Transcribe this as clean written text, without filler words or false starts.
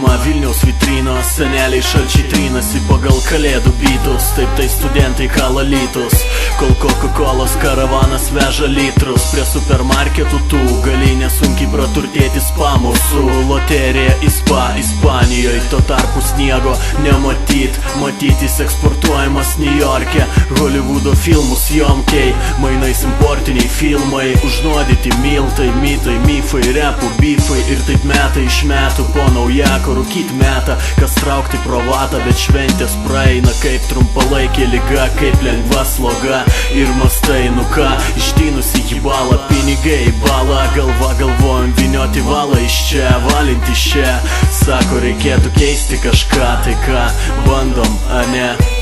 Žiemą Vilniaus vitrinos, seneliai šalčiai trynasi pagal kalėdų bytus. Taip tai studentai kala lytus, kol Coca-Colos karavanas veža litrus. Prie supermarketų tų gali nesunkiai praturtėti spamu. Su loterija Ispanijoje, tuo tarpu sniego nematyt. Matytis eksportuojamas Niujorke, Hollywoodo filmus jomkiai, mainais importiniai filmai. Užnuodyti miltai, mitai, mifai, repų, bifai. Ir taip metai iš metų po naujako rūkyt metą. Kas traukti pro vatą, bet šventės praeina kaip trumpalaikė liga, kaip lengva sloga. Ir mastai, nu ką, ištinusi į balą, pinigai į balą. Galva galvojam vynioti valą iš čia, valinti iš čia. Sako reikėtų keisti kažką, tai ką bandom, a ne?